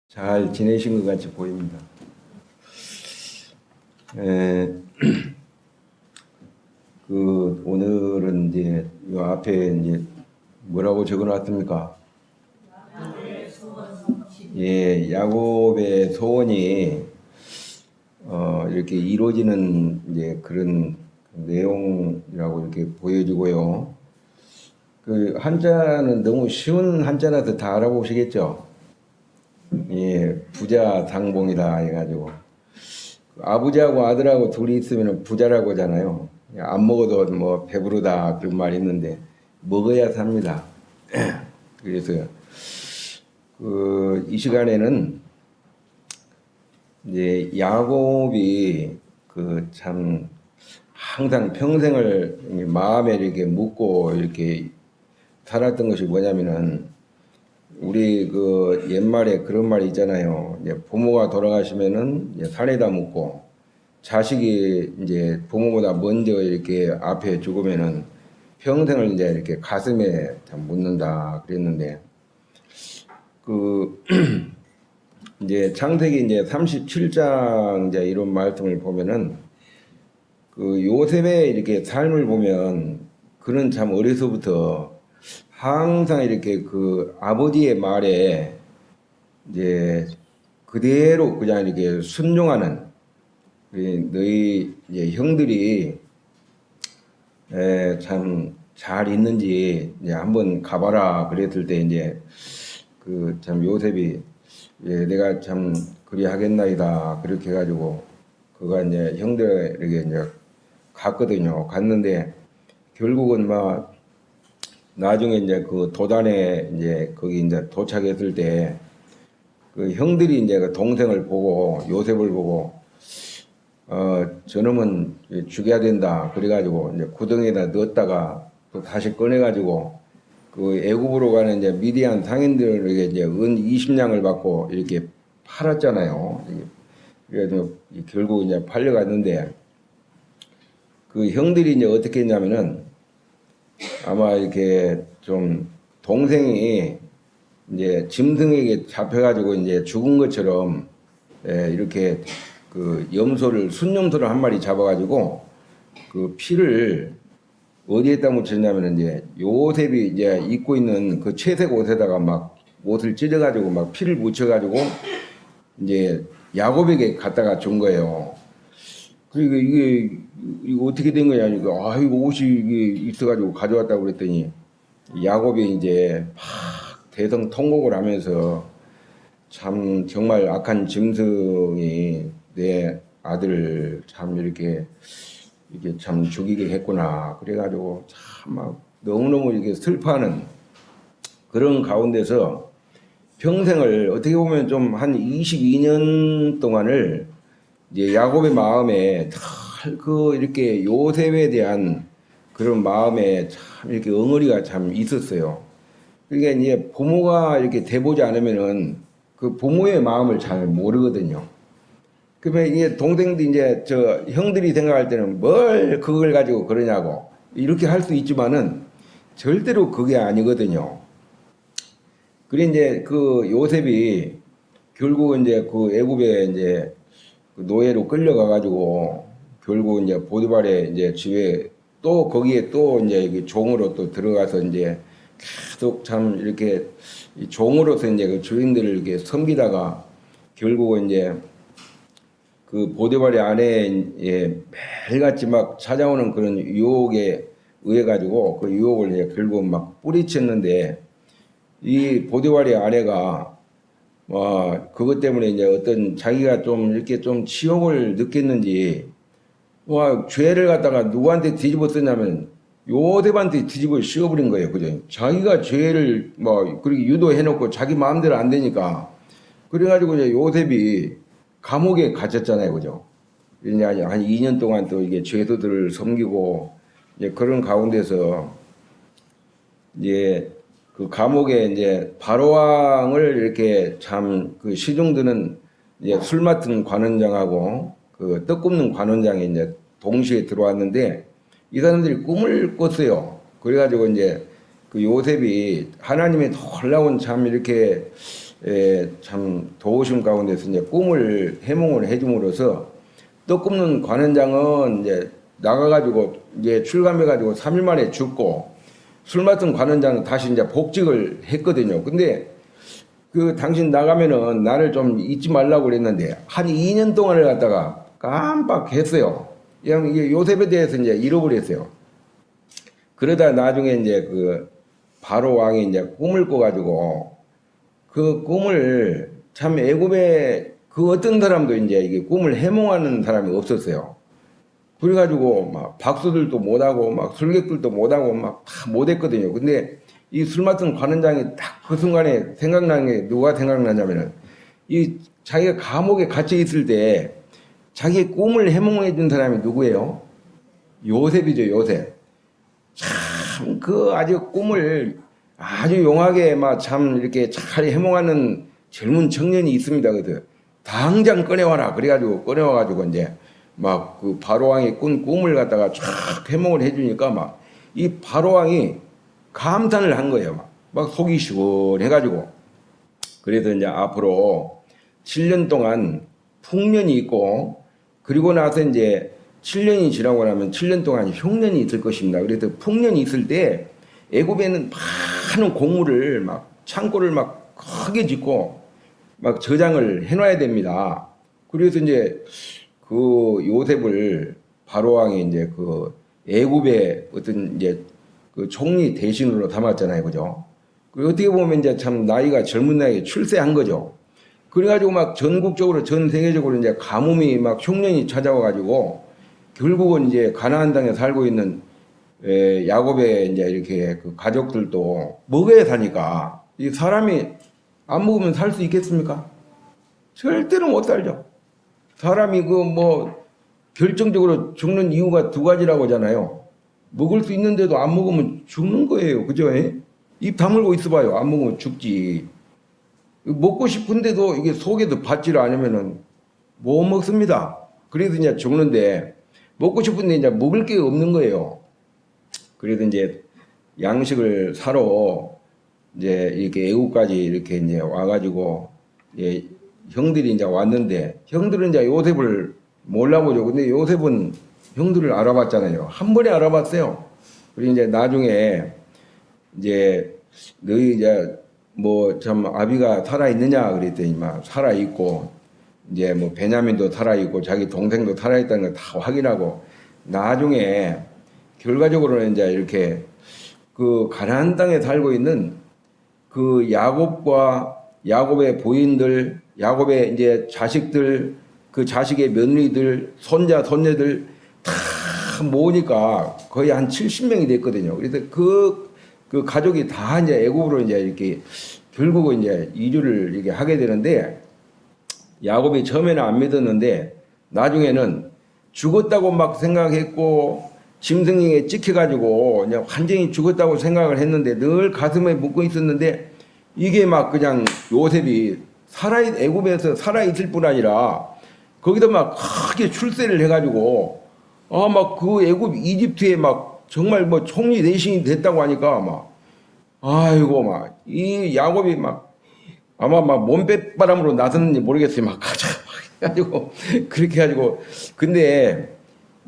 잘 지내신 것 같이 보입니다. 오늘은 이제 요 앞에 이제 뭐라고 적어놨습니까? 예, 야곱의 소원이 이렇게 이루어지는 이제 그런 내용이라고 이렇게 보여지고요. 그 한자는 너무 쉬운 한자라서 다 알아보시겠죠? 예, 부자 상봉이다 해가지고 아버지하고 아들하고 둘이 있으면 부자라고 하잖아요. 안 먹어도 뭐 배부르다 그런 말이 있는데 먹어야 삽니다. 그래서 이 시간에는 이제 야곱이 참 항상 평생을 마음에 이렇게 묻고 이렇게 살았던 것이 뭐냐면은 우리 옛말에 그런 말이 있잖아요. 이제 부모가 돌아가시면은 이제 산에다 묻고 자식이 이제 부모보다 먼저 이렇게 앞에 죽으면은 평생을 이제 이렇게 가슴에 참 묻는다 그랬는데 이제 창세기 이제 37장 이제 이런 말씀을 보면은 요셉의 이렇게 삶을 보면 그는 참 어려서부터 항상 이렇게 아버지의 말에 이제 그대로 그냥 이렇게 순종하는 너희 이제 형들이 참 잘 있는지 이제 한번 가봐라 그랬을 때 이제 참 요셉이 내가 참 그리 하겠나이다 그렇게 해가지고 그가 이제 형들에게 이제 갔거든요. 갔는데 결국은 막 나중에 이제 도단에 이제 거기 이제 도착했을 때 형들이 이제 동생을 보고 요셉을 보고 저놈은 죽여야 된다 그래가지고 이제 구덩이에다 넣었다가 또 다시 꺼내가지고 애굽으로 가는 이제 미디안 상인들에게 이제 은 20냥을 받고 이렇게 팔았잖아요. 그래서 결국 이제 팔려갔는데 형들이 이제 어떻게 했냐면은 아마 이렇게 좀 동생이 이제 짐승에게 잡혀가지고 이제 죽은 것처럼 이렇게 순염소를 한 마리 잡아가지고 피를 어디에다 묻혔냐면 이제 요셉이 이제 입고 있는 채색 옷에다가 막 옷을 찢어가지고 막 피를 묻혀가지고 이제 야곱에게 갖다가 준 거예요. 그리고 이게 어떻게 된 거냐, 이거 옷이 이게 있어가지고 가져왔다고 그랬더니 야곱이 이제 막 대성통곡을 하면서 참 정말 악한 짐승이 내 아들을 참 이게 참 죽이게 했구나. 그래가지고 참 막 너무너무 이렇게 슬퍼하는 그런 가운데서 평생을 어떻게 보면 좀 한 22년 동안을 이제 야곱의 마음에 이렇게 요셉에 대한 그런 마음에 참 이렇게 엉어리가 참 있었어요. 그러니까 이제 부모가 이렇게 돼보지 않으면은 부모의 마음을 잘 모르거든요. 그러면 이게 동생도 이제 형들이 생각할 때는 뭘 그걸 가지고 그러냐고 이렇게 할 수 있지만은 절대로 그게 아니거든요. 그래 이제 요셉이 결국은 이제 애굽에 이제 노예로 끌려가 가지고 결국 이제 보디발의 이제 집에 또 거기에 또 이제 종으로 또 들어가서 이제 계속 참 이렇게 종으로서 이제 주인들을 이렇게 섬기다가 결국은 이제 보디발의 아내에 매일같이 막 찾아오는 그런 유혹에 의해 가지고 유혹을 이제 결국 막 뿌리쳤는데 이 보디발의 아내가 그것 때문에 이제 어떤 자기가 좀 이렇게 좀 치욕을 느꼈는지 죄를 갖다가 누구한테 뒤집어 쓰냐면 요셉한테 뒤집어 씌워버린 거예요. 그죠? 자기가 죄를 그렇게 유도해놓고 자기 마음대로 안 되니까 그래가지고 이제 요셉이 감옥에 갇혔잖아요. 그죠? 이제 한 2년 동안 또 이게 죄수들을 섬기고 이제 그런 가운데서 이제 감옥에 이제 바로왕을 이렇게 참 시중드는 이제 술 맡은 관원장하고 떡 굽는 관원장이 이제 동시에 들어왔는데 이 사람들이 꿈을 꿨어요. 그래가지고 이제 그 요셉이 하나님의 놀라운 참 이렇게 참 도우심 가운데서 이제 꿈을 해몽을 해줌으로써 떡 굽는 관원장은 이제 나가가지고 이제 출감해가지고 3일 만에 죽고 술 맡은 관원장은 다시 이제 복직을 했거든요. 근데 그 당신 나가면은 나를 좀 잊지 말라고 그랬는데 한 2년 동안을 갖다가 깜빡했어요. 그냥 이게 요셉에 대해서 이제 잃어버렸어요. 그러다 나중에 이제 그 바로 왕이 이제 꿈을 꿔가지고 그 꿈을 참 애굽에 그 어떤 사람도 이제 이게 꿈을 해몽하는 사람이 없었어요. 그래가지고 막 박수들도 못하고 막 술객들도 못하고 막 다 못했거든요. 근데 이 술 맡은 관원장이 딱 그 순간에 생각나는 게 누가 생각나냐면은 이 자기가 감옥에 갇혀 있을 때 자기의 꿈을 해몽해 준 사람이 누구예요? 요셉이죠, 요셉. 참 그 아주 꿈을 아주 용하게 막 참 이렇게 잘 해몽하는 젊은 청년이 있습니다. 그래서 당장 꺼내와라. 그래가지고 꺼내와가지고 이제 막 그 바로왕이 꾼 꿈을 갖다가 쫙 해몽을 해주니까 막 이 바로왕이 감탄을 한 거예요. 막 속이 시원해가지고. 그래서 이제 앞으로 7년 동안 풍년이 있고 그리고 나서 이제 7년이 지나고 나면 7년 동안 흉년이 있을 것입니다. 그래서 풍년이 있을 때 애굽에는 많은 곡물을 막 창고를 막 크게 짓고 막 저장을 해놔야 됩니다. 그래서 이제 그 요셉을 바로왕이 이제 그 애굽의 어떤 이제 그 총리 대신으로 담았잖아요, 그죠? 그 어떻게 보면 이제 참 나이가 젊은 나이에 출세한 거죠. 그래가지고 막 전국적으로 전 세계적으로 이제 가뭄이 막 흉년이 찾아와가지고 결국은 이제 가나안 땅에 살고 있는 야곱의 이제 이렇게 그 가족들도 먹어야 사니까 이 사람이 안 먹으면 살 수 있겠습니까? 절대로 못 살죠. 사람이 그 뭐 결정적으로 죽는 이유가 두 가지라고 하잖아요. 먹을 수 있는데도 안 먹으면 죽는 거예요. 그죠? 입 다물고 있어봐요. 안 먹으면 죽지. 먹고 싶은데도 이게 속에도 받지를 않으면은 못 먹습니다. 그래서 이제 죽는데 먹고 싶은데 이제 먹을 게 없는 거예요. 그래서 이제 양식을 사러 이제 이렇게 애국까지 이렇게 이제 와가지고 형들이 이제 왔는데 형들은 이제 요셉을 몰라보죠. 근데 요셉은 형들을 알아봤잖아요. 한 번에 알아봤어요. 그리고 이제 나중에 이제 너희 이제 뭐 참 아비가 살아 있느냐 그랬더니 막 살아 있고 이제 뭐 베냐민도 살아 있고 자기 동생도 살아 있다는 걸 다 확인하고 나중에 결과적으로는 이제 이렇게 그 가나안 땅에 살고 있는 그 야곱과 야곱의 부인들, 야곱의 이제 자식들, 그 자식의 며느리들, 손자, 손녀들 다 모으니까 거의 한 70명이 됐거든요. 그래서 그 가족이 다 이제 애굽으로 이제 이렇게 결국은 이제 이주를 이렇게 하게 되는데 야곱이 처음에는 안 믿었는데 나중에는 죽었다고 막 생각했고 짐승에게 찍혀가지고 그냥 완전히 죽었다고 생각을 했는데 늘 가슴에 묻고 있었는데 이게 막 그냥 요셉이 애굽에서 살아있을 뿐 아니라 거기다 막 크게 출세를 해가지고 막 그 애굽 이집트에 막 정말 뭐 총리 대신이 됐다고 하니까 막 아이고 막 이 야곱이 막 아마 막 몸빼바람으로 나섰는지 모르겠어요. 막 가자 막 해가지고 그렇게 해가지고 근데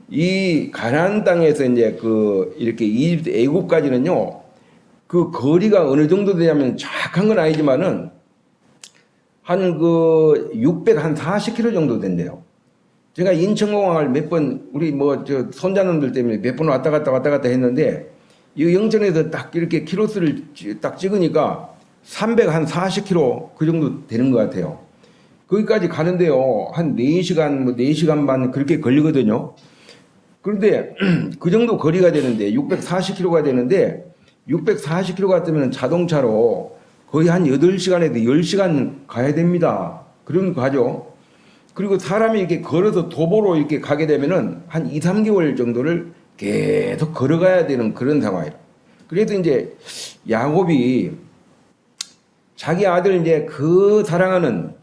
이 가나안 땅에서 이제 그 이렇게 이집트 애굽까지는요 그 거리가 어느 정도 되냐면 정확한 건 아니지만은 한 그 640km 정도 된대요. 제가 인천공항을 몇 번 우리 뭐 저 손자놈들 때문에 몇 번 왔다 갔다 했는데 이 영천에서 딱 이렇게 키로수를 딱 찍으니까 340km 그 정도 되는 것 같아요. 거기까지 가는데요 한 4시간 뭐 4시간 반 그렇게 걸리거든요. 그런데 그 정도 거리가 되는데 640km가 되는데 640km 같으면 자동차로 거의 한 8시간에서 10시간 가야 됩니다. 그런 거 가죠. 그리고 사람이 이렇게 걸어서 도보로 이렇게 가게 되면은 한 2, 3개월 정도를 계속 걸어가야 되는 그런 상황이에요. 그래도 이제 야곱이 자기 아들 이제 그 사랑하는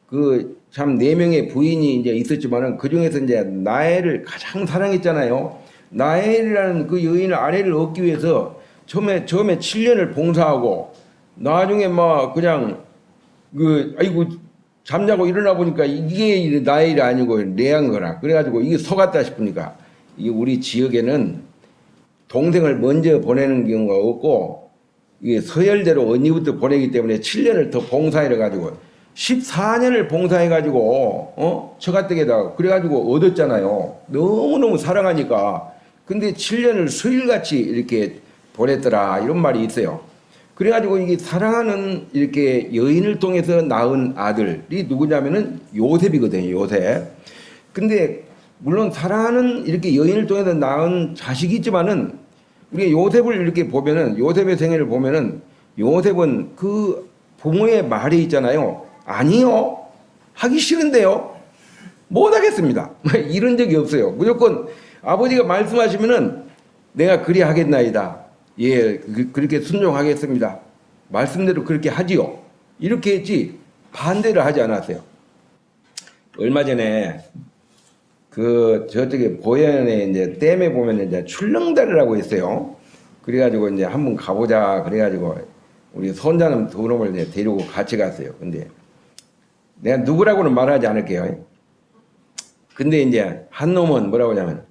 그 참 4명의 부인이 이제 있었지만은 그 중에서 이제 라헬을 가장 사랑했잖아요. 나엘이라는 그 여인의 아내를 얻기 위해서 처음에 7년을 봉사하고 나중에 막 그냥 아이고 잠자고 일어나 보니까 이게 나엘이 아니고 레아인 거라. 그래가지고 이게 속았다 싶으니까 이게 우리 지역에는 동생을 먼저 보내는 경우가 없고 이게 서열대로 언니부터 보내기 때문에 7년을 더 봉사해 가지고 14년을 봉사해 가지고 처가댁에다가 그래가지고 얻었잖아요. 너무너무 사랑하니까. 근데 7년을 수일같이 이렇게 보냈더라 이런 말이 있어요. 그래가지고 이게 사랑하는 이렇게 여인을 통해서 낳은 아들이 누구냐면은 요셉이거든요. 요셉. 근데 물론 사랑하는 이렇게 여인을 통해서 낳은 자식이 있지만은 우리가 요셉을 이렇게 보면은 요셉의 생애를 보면은 요셉은 그 부모의 말이 있잖아요. 아니요. 하기 싫은데요. 못 하겠습니다. 이런 적이 없어요. 무조건 아버지가 말씀하시면은 내가 그리 하겠나이다. 예, 그렇게 순종하겠습니다. 말씀대로 그렇게 하지요. 이렇게 했지 반대를 하지 않았어요. 얼마 전에 저쪽에 보현에 이제 댐에 보면 이제 출렁다리라고 있어요. 그래가지고 이제 한번 가보자. 그래가지고 우리 손자는 두 놈을 이제 데리고 같이 갔어요. 근데 내가 누구라고는 말하지 않을게요. 근데 이제 한 놈은 뭐라고 하냐면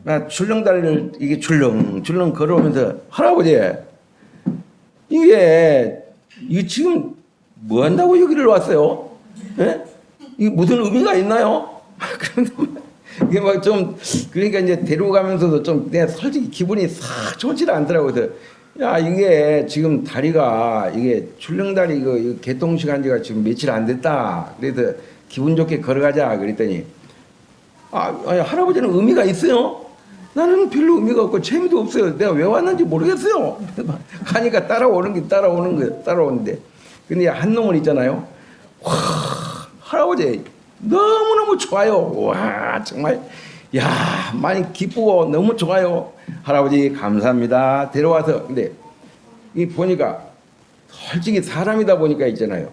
나 출렁다리를 이게 출렁 걸어오면서 할아버지 이게 지금 뭐 한다고 여기를 왔어요? 예? 이게 무슨 의미가 있나요? 이게 막 좀 그러니까 이제 데려가면서도 좀 내가 솔직히 기분이 싹 좋지 않더라고요. 그래서 야 이게 지금 다리가 이게 출렁다리 이거 개통 시간 지가 지금 며칠 안 됐다. 그래서 기분 좋게 걸어가자 그랬더니 아니, 할아버지는 의미가 있어요? 나는 별로 의미가 없고 재미도 없어요. 내가 왜 왔는지 모르겠어요. 하니까 따라오는데 근데 한 놈은 있잖아요. 와 할아버지 너무너무 좋아요. 와 정말 야 많이 기쁘고 너무 좋아요. 할아버지 감사합니다. 데려와서 근데 이 보니까 솔직히 사람이다 보니까 있잖아요.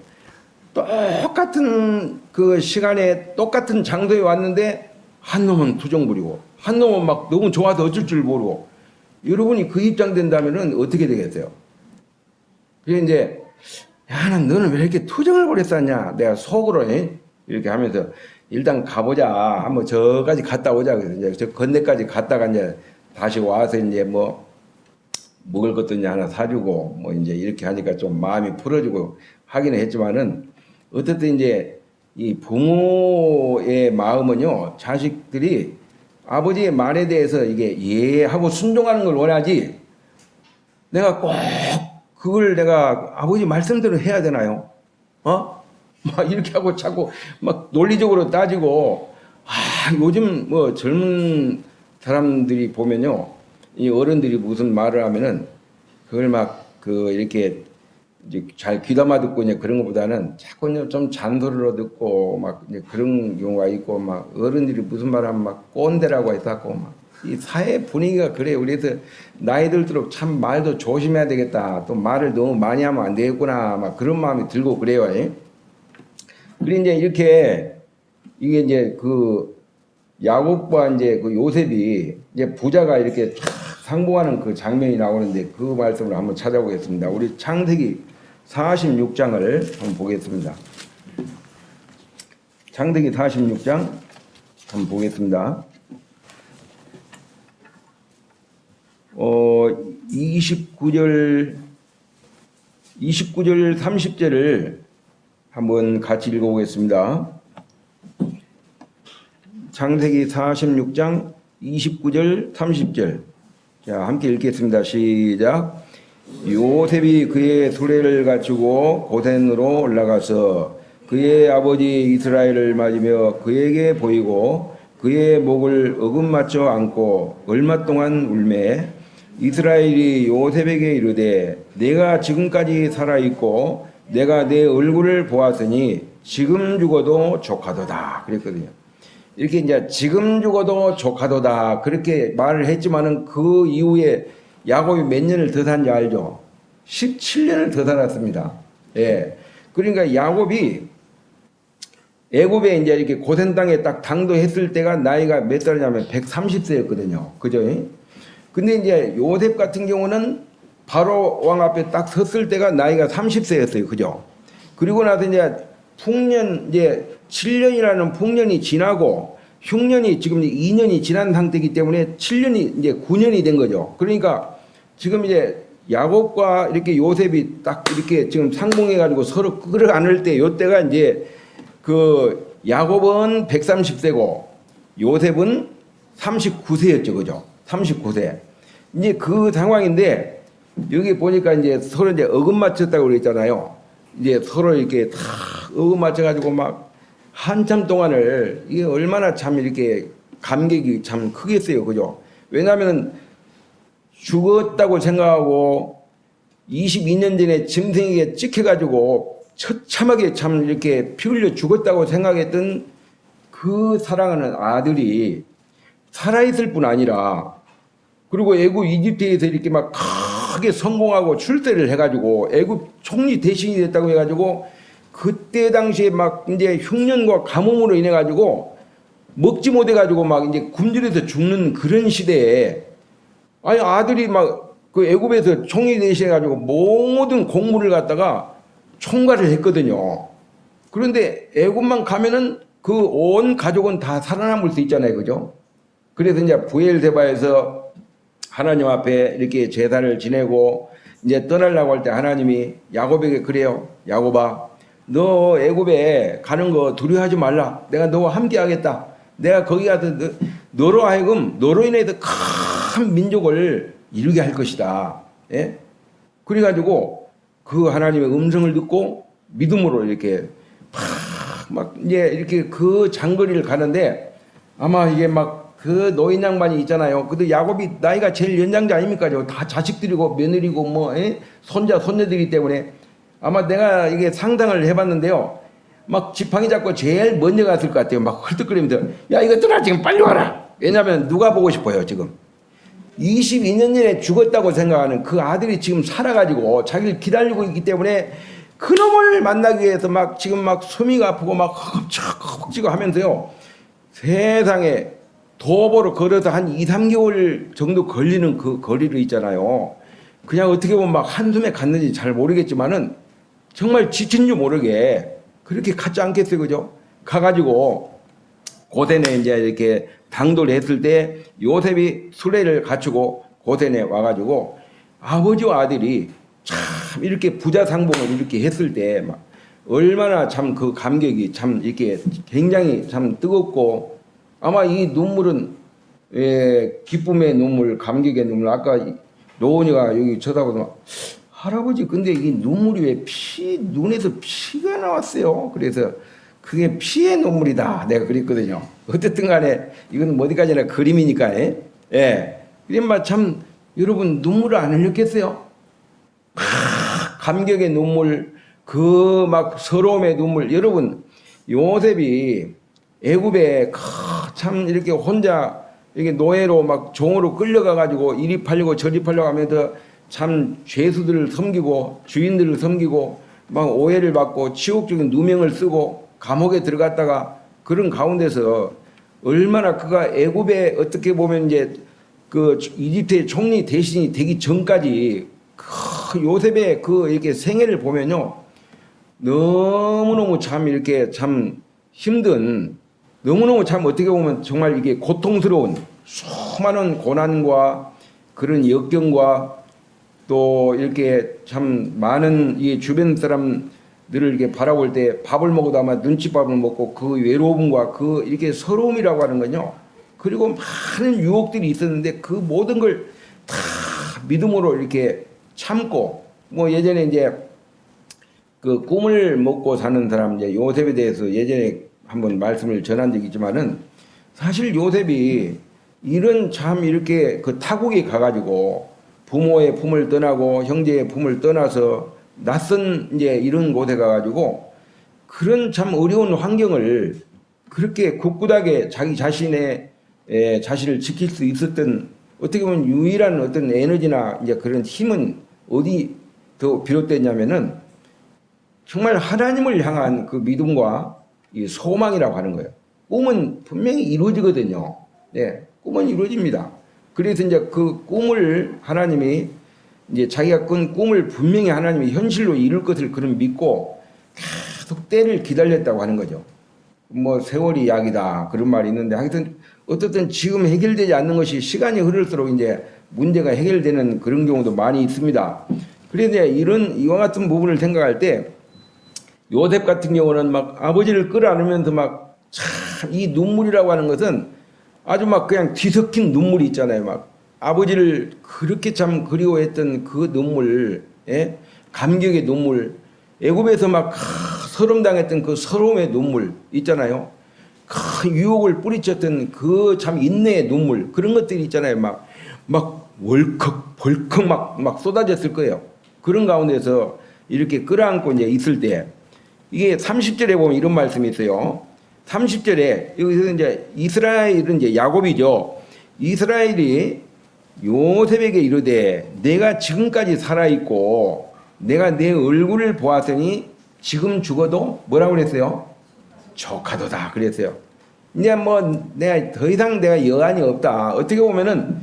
똑같은 그 시간에 똑같은 장소에 왔는데 한 놈은 투정 부리고 한 놈은 막 너무 좋아서 어쩔 줄 모르고 여러분이 그 입장 된다면은 어떻게 되겠어요? 그래 이제 야 너는 왜 이렇게 투정을 벌였었냐? 내가 속으로 이렇게 하면서 일단 가보자. 한번 저까지 갔다 오자. 그래서 이제 저 건네까지 갔다가 이제 다시 와서 이제 뭐 먹을 것도 이제 하나 사주고 뭐 이제 이렇게 하니까 좀 마음이 풀어지고 하기는 했지만은 어쨌든 이제 이 부모의 마음은요 자식들이 아버지의 말에 대해서 이게 예하고 순종하는 걸 원하지 내가 꼭 그걸 내가 아버지 말씀대로 해야 되나요? 막 이렇게 하고 자꾸 막 논리적으로 따지고 요즘 뭐 젊은 사람들이 보면요 이 어른들이 무슨 말을 하면은 그걸 막 이렇게 이제 잘 귀담아 듣고 이제 그런 것보다는 자꾸 좀 잔소리로 듣고 막 이제 그런 경우가 있고 막 어른들이 무슨 말하면 막 꼰대라고 해서 막 이 사회 분위기가 그래요. 그래서 나이 들수록 참 말도 조심해야 되겠다. 또 말을 너무 많이 하면 안 되겠구나. 막 그런 마음이 들고 그래요. 그래 이제 이렇게 이게 이제 그 야곱과 이제 그 요셉이 이제 부자가 이렇게 상봉하는 그 장면이 나오는데 그 말씀을 한번 찾아보겠습니다. 우리 창세기 46장을 한번 보겠습니다. 창세기 46장 한번 보겠습니다. 29절 30절을 한번 같이 읽어보겠습니다. 창세기 46장 29절 30절 자 함께 읽겠습니다. 시작. 요셉이 그의 수레를 갖추고 고센으로 올라가서 그의 아버지 이스라엘을 맞으며 그에게 보이고 그의 목을 어긋맞춰 안고 얼마 동안 울매 이스라엘이 요셉에게 이르되 내가 지금까지 살아있고 내가 내 얼굴을 보았으니 지금 죽어도 족하도다 그랬거든요. 이렇게 이제 지금 죽어도 족하도다 그렇게 말을 했지만은 그 이후에 야곱이 몇 년을 더 산지 알죠? 17년을 더 살았습니다. 예. 그러니까 야곱이 애굽에 이제 이렇게 고센 땅에 딱 당도했을 때가 나이가 몇 살이냐면 130세였거든요. 그죠? 근데 이제 요셉 같은 경우는 바로 왕 앞에 딱 섰을 때가 나이가 30세였어요. 그죠? 그리고 나서 이제 풍년, 이제 7년이라는 풍년이 지나고 흉년이 지금 2년이 지난 상태이기 때문에 7년이 이제 9년이 된 거죠. 그러니까 지금 이제 야곱과 이렇게 요셉이 딱 이렇게 지금 상봉해가지고 서로 끌어안을 때, 요때가 이제 그 야곱은 130세고 요셉은 39세였죠. 그죠? 39세. 이제 그 상황인데 여기 보니까 이제 서로 이제 어금 맞췄다고 그랬잖아요. 이제 서로 이렇게 다 어금 맞춰가지고 막 한참 동안을 이게 얼마나 참 이렇게 감격이 참 크겠어요. 그죠? 왜냐하면 죽었다고 생각하고 22년 전에 짐승에게 찍혀가지고 처참하게 참 이렇게 피 흘려 죽었다고 생각했던 그 사랑하는 아들이 살아있을 뿐 아니라 그리고 애굽 이집트에서 이렇게 막 크게 성공하고 출세를 해가지고 애굽 총리 대신이 됐다고 해가지고 그때 당시에 막 이제 흉년과 가뭄으로 인해 가지고 먹지 못해 가지고 막 이제 굶주려서 죽는 그런 시대에 아니 아들이 막 그 애굽에서 총리 대신해 가지고 모든 공무를 갖다가 총괄을 했거든요. 그런데 애굽만 가면은 그 온 가족은 다 살아남을 수 있잖아요, 그죠? 그래서 이제 부엘세바에서 하나님 앞에 이렇게 제사를 지내고 이제 떠나려고 할 때 하나님이 야곱에게 그래요. 야곱아, 너 애굽에 가는 거 두려워하지 말라. 내가 너와 함께 하겠다. 내가 거기 가서 너로 하여금 너로 인해서 큰 민족을 이루게 할 것이다. 예? 그래가지고 그 하나님의 음성을 듣고 믿음으로 이렇게 막 이제 이렇게 그 장거리를 가는데 아마 이게 막 그 노인 양반이 있잖아요. 근데 야곱이 나이가 제일 연장자 아닙니까? 다 자식들이고 며느리고 뭐 손자 손녀들이기 때문에 아마 내가 이게 상상을 해봤는데요. 막 지팡이 잡고 제일 먼저 갔을 것 같아요. 막 헐떡거리면서 야 이것들아 지금 빨리 와라. 왜냐하면 누가 보고 싶어요 지금. 22년 전에 죽었다고 생각하는 그 아들이 지금 살아가지고 자기를 기다리고 있기 때문에 그놈을 만나기 위해서 막 지금 막 숨이 아프고 막 허겁지겁 하면서요. 세상에 도보로 걸어서 한 2, 3개월 정도 걸리는 그 거리를 있잖아요. 그냥 어떻게 보면 막 한숨에 갔는지 잘 모르겠지만은 정말 지친 줄 모르게 그렇게 갔지 않겠어요. 그죠? 가가지고 고센에 이제 이렇게 당도를 했을 때 요셉이 수레를 갖추고 고센에 와가지고 아버지와 아들이 참 이렇게 부자 상봉을 이렇게 했을 때 막 얼마나 참 그 감격이 참 이렇게 굉장히 참 뜨겁고 아마 이 눈물은 기쁨의 눈물, 감격의 눈물. 아까 노은이가 여기 쳐다보더니 할아버지 근데 이 눈물이 왜 눈에서 피가 나왔어요. 그래서 그게 피의 눈물이다. 내가 그랬거든요. 어쨌든 간에 이건 어디까지나 그림이니까. 예. 그러면 참 여러분 눈물을 안 흘렸겠어요? 감격의 눈물, 그 막 서러움의 눈물. 여러분 요셉이 애굽에 참 이렇게 혼자 이렇게 노예로 막 종으로 끌려가 가지고 이리 팔리고 저리 팔려고 하면서 참 죄수들을 섬기고 주인들을 섬기고 막 오해를 받고 치욕적인 누명을 쓰고 감옥에 들어갔다가 그런 가운데서 얼마나 그가 애굽에 어떻게 보면 이제 그 이집트의 총리 대신이 되기 전까지 그 요셉의 그 이렇게 생애를 보면요 너무너무 참 이렇게 참 힘든 너무너무 참 어떻게 보면 정말 이게 고통스러운 수많은 고난과 그런 역경과 또 이렇게 참 많은 이 주변 사람들을 이렇게 바라볼 때 밥을 먹어도 아마 눈칫밥을 먹고 그 외로움과 그 이렇게 서러움이라고 하는 건요. 그리고 많은 유혹들이 있었는데 그 모든 걸 다 믿음으로 이렇게 참고 뭐 예전에 이제 그 꿈을 먹고 사는 사람 이제 요셉에 대해서 예전에 한번 말씀을 전한 적이 있지만은 사실 요셉이 이런 참 이렇게 그 타국에 가가지고 부모의 품을 떠나고 형제의 품을 떠나서 낯선 이제 이런 곳에 가가지고 그런 참 어려운 환경을 그렇게 굳굳하게 자기 자신의 자신을 지킬 수 있었던 어떻게 보면 유일한 어떤 에너지나 이제 그런 힘은 어디 더 비롯됐냐면은 정말 하나님을 향한 그 믿음과 이 소망이라고 하는 거예요. 꿈은 분명히 이루어지거든요. 네, 꿈은 이루어집니다. 그래서 이제 그 꿈을 하나님이 이제 자기가 꾼 꿈을 분명히 하나님이 현실로 이룰 것을 그런 믿고 계속 때를 기다렸다고 하는 거죠. 뭐 세월이 약이다 그런 말이 있는데 하여튼 어떻든 지금 해결되지 않는 것이 시간이 흐를수록 이제 문제가 해결되는 그런 경우도 많이 있습니다. 그런데 이와 같은 부분을 생각할 때 요셉 같은 경우는 막 아버지를 끌어안으면서 막 참 이 눈물이라고 하는 것은 아주 막 그냥 뒤섞인 눈물이 있잖아요. 막 아버지를 그렇게 참 그리워했던 그 눈물, 예? 감격의 눈물, 애굽에서 막 서름당했던 그 서러움의 눈물 있잖아요. 큰 유혹을 뿌리쳤던 그 참 인내의 눈물 그런 것들이 있잖아요. 막 월컥 벌컥 막 쏟아졌을 거예요. 그런 가운데서 이렇게 끌어안고 이제 있을 때 이게 30절에 보면 이런 말씀이 있어요. 30절에 여기서 이제 이스라엘은 이제 야곱이죠. 이스라엘이 요셉에게 이르되 내가 지금까지 살아 있고 내가 내 얼굴을 보았으니 지금 죽어도 뭐라고 그랬어요? 조카도다 그랬어요. 이제 뭐 내가 더 이상 내가 여한이 없다. 어떻게 보면은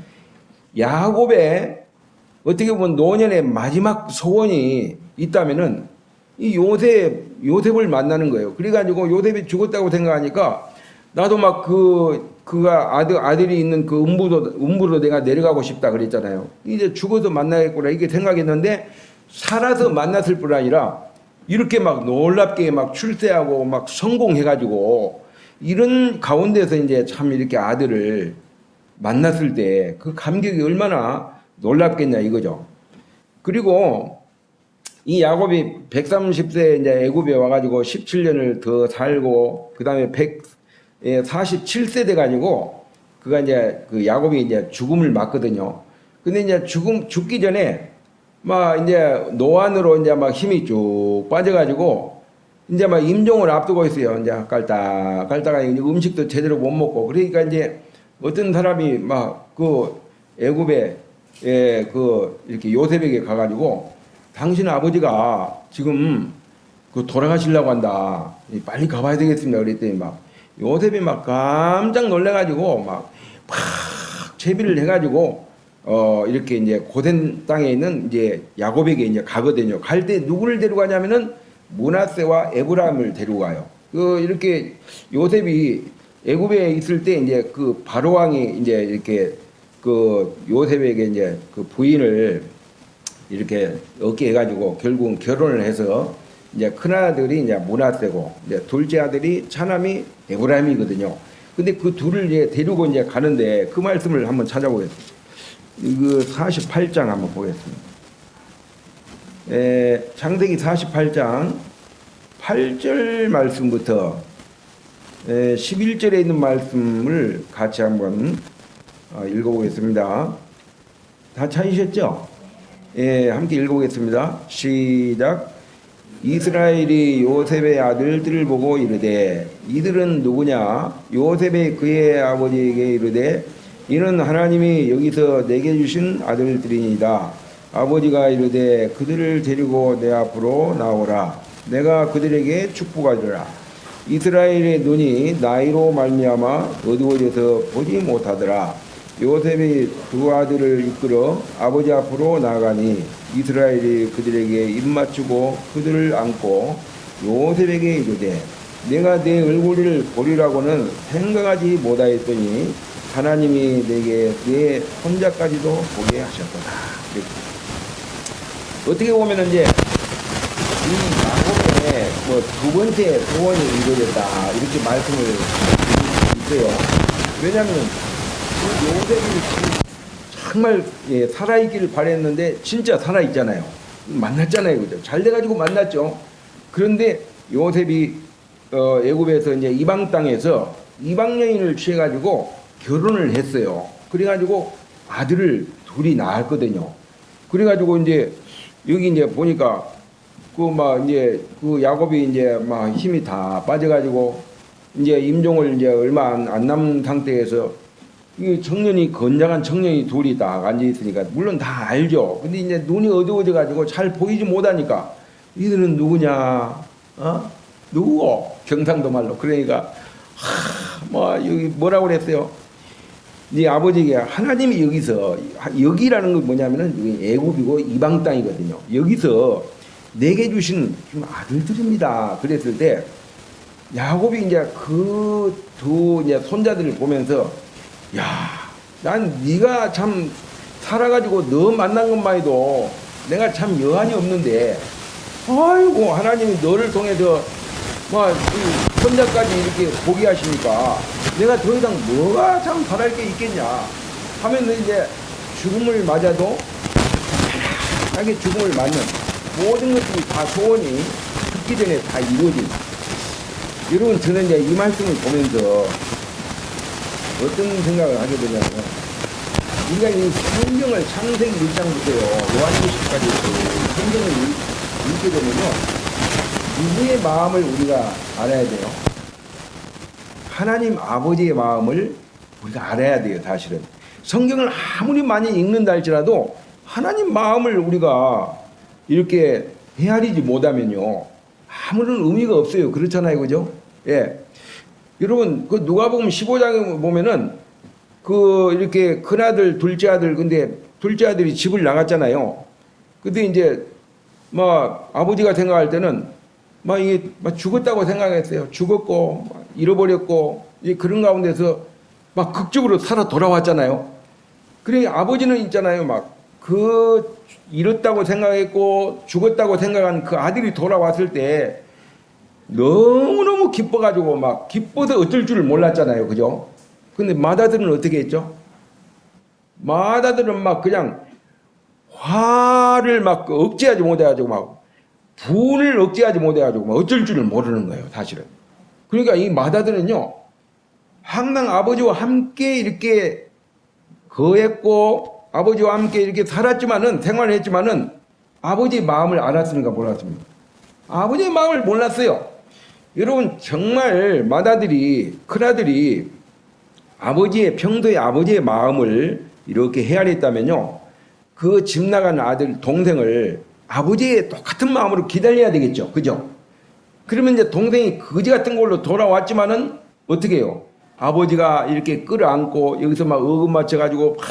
야곱의 어떻게 보면 노년의 마지막 소원이 있다면은 이 요셉을 만나는 거예요. 그래가지고 요셉이 죽었다고 생각하니까 나도 막 그가 아들이 있는 그 음부로 내가 내려가고 싶다 그랬잖아요. 이제 죽어서 만나겠구나 이게 생각했는데 살아서 만났을 뿐 아니라 이렇게 막 놀랍게 막 출세하고 막 성공해가지고 이런 가운데서 이제 참 이렇게 아들을 만났을 때 그 감격이 얼마나 놀랍겠냐 이거죠. 그리고 이 야곱이 130세 이제 애굽에 와가지고 17년을 더 살고 그 다음에 147세 돼가지고 그가 이제 그 야곱이 이제 죽음을 맞거든요. 근데 이제 죽기 전에 막 이제 노안으로 이제 막 힘이 쭉 빠져가지고 이제 막 임종을 앞두고 있어요. 이제 깔다가 음식도 제대로 못 먹고 그러니까 이제 어떤 사람이 막 그 애굽에 이렇게 요셉에게 가가지고 당신 아버지가 지금 그 돌아가시려고 한다. 빨리 가봐야 되겠습니다. 그랬더니 막 요셉이 막 깜짝 놀래가지고 막 채비를 해가지고 이렇게 이제 고센 땅에 있는 이제 야곱에게 이제 가거든요. 갈 때 누구를 데려가냐면은 므낫세와 에브라임을 데려가요. 이렇게 요셉이 애굽에 있을 때 이제 그 바로 왕이 이제 이렇게 그 요셉에게 이제 그 부인을 이렇게 얻게 해가지고 결국은 결혼을 해서 이제 큰 아들이 이제 므낫세고 이제 둘째 아들이 차남이 에브라임이거든요. 근데 그 둘을 이제 데리고 이제 가는데 그 말씀을 한번 찾아보겠습니다. 이거 48장 한번 보겠습니다. 창세기 48장 8절 말씀부터 11절에 있는 말씀을 같이 한번 읽어보겠습니다. 다 찾으셨죠? 함께 읽어보겠습니다. 시작. 이스라엘이 요셉의 아들들을 보고 이르되 이들은 누구냐? 요셉의 그의 아버지에게 이르되 이는 하나님이 여기서 내게 주신 아들들이니이다. 아버지가 이르되 그들을 데리고 내 앞으로 나오라. 내가 그들에게 축복하리라. 이스라엘의 눈이 나이로 말미암아 어두워져서 보지 못하더라. 요셉이 두 아들을 이끌어 아버지 앞으로 나가니 이스라엘이 그들에게 입맞추고 그들을 안고 요셉에게 이르되 내가 내 얼굴을 보리라고는 생각하지 못하였더니 하나님이 내게 내 손자까지도 보게 하셨도다. 어떻게 보면 이제 이 야곱의 두 번째 소원이 이루어졌다 이렇게 말씀을 드리고 있어요. 왜냐하면 요셉이 정말 살아있기를 바랬는데 진짜 살아있잖아요. 만났잖아요, 그죠? 잘 돼가지고 만났죠. 그런데 요셉이 애굽에서 이제 이방 땅에서 이방 여인을 취해가지고 결혼을 했어요. 그래가지고 아들을 둘이 낳았거든요. 그래가지고 이제 여기 이제 보니까 그 야곱이 이제 막 힘이 다 빠져가지고 이제 임종을 이제 얼마 안 남은 상태에서 이 청년이 건장한 청년이 둘이 딱 앉아 있으니까 물론 다 알죠. 근데 이제 눈이 어두워져 가지고 잘 보이지 못하니까 이들은 누구냐? 누구? 경상도 말로. 그러니까 뭐 여기 뭐라고 그랬어요? 네 아버지가 하나님이 여기라는 건 뭐냐면은 여기 애굽이고 이방 땅이거든요. 여기서 내게 주신 아들들입니다. 그랬을 때 야곱이 이제 그 두 이제 손자들을 보면서 야, 난 네가 참 살아가지고 너 만난 것만 해도 내가 참 여한이 없는데 아이고 하나님이 너를 통해서 뭐 손자까지 이렇게 보게 하시니까 내가 더 이상 뭐가 참 바랄 게 있겠냐 하면서 이제 죽음을 맞아도 편하게 죽음을 맞는 모든 것들이 다 소원이 죽기 전에 다 이루어진. 여러분 저는 이제 이 말씀을 보면서 어떤 생각을 하게 되냐면 우리가 이 성경을 창세기 1장부터요 요한계시까지 성경을 읽게 되면요 누구의 마음을 우리가 알아야 돼요? 하나님 아버지의 마음을 우리가 알아야 돼요. 사실은 성경을 아무리 많이 읽는다 할지라도 하나님 마음을 우리가 이렇게 헤아리지 못하면요 아무런 의미가 없어요. 그렇잖아요, 그죠? 예. 여러분 그 누가복음 15장에 보면은 그 이렇게 큰아들 둘째 아들 근데 둘째 아들이 집을 나갔잖아요. 근데 이제 막 아버지가 생각할 때는 막 이게 막 죽었다고 생각했어요. 죽었고 잃어버렸고 이제 그런 가운데서 막 극적으로 살아 돌아왔잖아요. 그래 아버지는 있잖아요. 막 그 잃었다고 생각했고 죽었다고 생각한 그 아들이 돌아왔을 때 너무너무 기뻐가지고 막 기뻐서 어쩔 줄을 몰랐잖아요. 그죠? 근데 맏아들은 어떻게 했죠? 맏아들은 막 그냥 화를 막 억제하지 못해가지고 막 분을 억제하지 못해가지고 막 어쩔 줄을 모르는 거예요. 사실은. 그러니까 이 맏아들은요 항상 아버지와 함께 이렇게 거했고 아버지와 함께 이렇게 살았지만은 생활을 했지만은 아버지의 마음을 알았습니까? 몰랐습니까? 아버지의 마음을 몰랐어요. 여러분 정말 맏아들이 큰아들이 아버지의 평소의 아버지의 마음을 이렇게 헤아렸다면요 그 집 나간 아들 동생을 아버지의 똑같은 마음으로 기다려야 되겠죠. 그죠? 그러면 이제 동생이 거지 같은 걸로 돌아왔지만은 어떻게 해요? 아버지가 이렇게 끌어안고 여기서 막 어금 맞춰가지고 막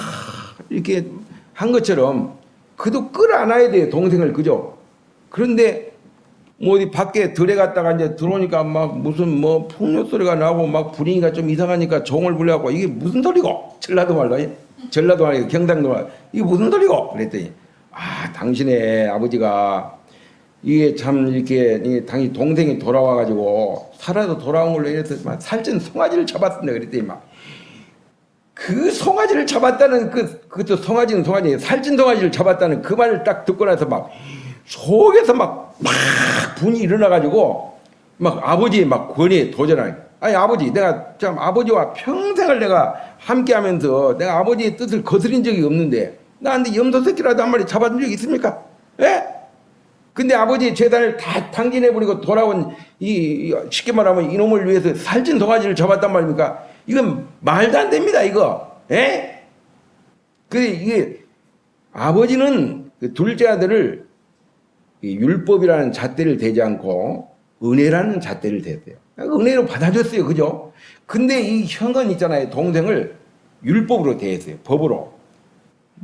이렇게 한 것처럼 그도 끌어안아야 돼요. 동생을. 그죠? 그런데 뭐 어디 밖에 들에 갔다가 이제 들어오니까 막 무슨 뭐 풍요 소리가 나고 막 분위기가 좀 이상하니까 종을 불려갖고 이게 무슨 소리고? 전라도 말로. 전라도 말로 경상도 말로. 이게 무슨 소리고? 그랬더니 아 당신의 아버지가 이게 참 이렇게 당신 동생이 돌아와가지고 살아서 돌아온 걸로 이래서 막 살찐 송아지를 잡았습니다. 그랬더니 막 그 송아지를 잡았다는 그것도 송아지는 송아지 살찐 송아지를 잡았다는 그 말을 딱 듣고 나서 막 속에서 막 분이 일어나가지고 막 아버지의 막 권위에 도전하는. 아니 아버지 내가 참 아버지와 평생을 내가 함께하면서 내가 아버지의 뜻을 거스린 적이 없는데 나한테 염소 새끼라도 한 마리 잡아준 적 있습니까? 예? 근데 아버지의 재산을 다 탕진해버리고 돌아온 쉽게 말하면 이놈을 위해서 살찐 송아지를 잡았단 말입니까? 이건 말도 안 됩니다, 이거. 예? 이게 아버지는 그 둘째 아들을 율법이라는 잣대를 대지 않고 은혜라는 잣대를 대대요. 은혜로 받아줬어요, 그죠? 근데 이 형은 있잖아요, 동생을 율법으로 대했어요, 법으로.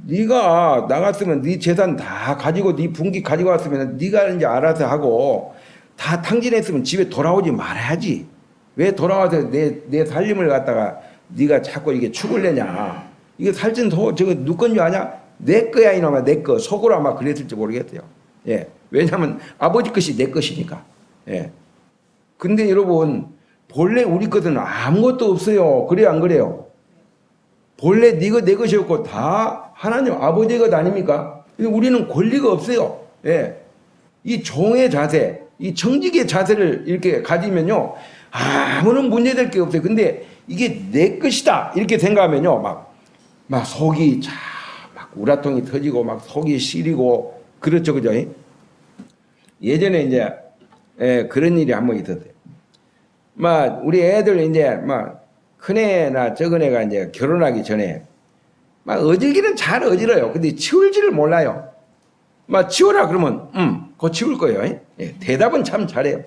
네가 나갔으면 네 재산 다 가지고 네 분기 가지고 왔으면 네가 이제 알아서 하고 다 탕진했으면 집에 돌아오지 말아야지. 왜 돌아와서 내 살림을 갖다가 네가 자꾸 이게 축을 내냐. 이게 살찐 저거 누구 건줄 아냐? 내 거야 이놈아 내 거. 속으로 아마 그랬을지 모르겠어요. 예. 왜냐하면 아버지 것이 내 것이니까. 예. 근데 여러분 본래 우리 것은 아무것도 없어요. 그래요 안 그래요? 본래 네 것 내 것이었고 다 하나님 아버지의 것 아닙니까? 우리는 권리가 없어요. 예. 이 종의 자세, 이 청직의 자세를 이렇게 가지면요 아무런 문제될 게 없어요. 근데 이게 내 것이다 이렇게 생각하면요 막 속이 막 우라통이 터지고 막 속이 시리고 그렇죠, 그죠? 예전에 이제 그런 일이 한 번 있었어요. 막 우리 애들 이제 막 큰애나 적은애가 이제 결혼하기 전에 막 어질기는 잘 어질어요. 근데 치울지를 몰라요. 막 치워라 그러면 그거 치울 거예요. 예, 대답은 참 잘해요.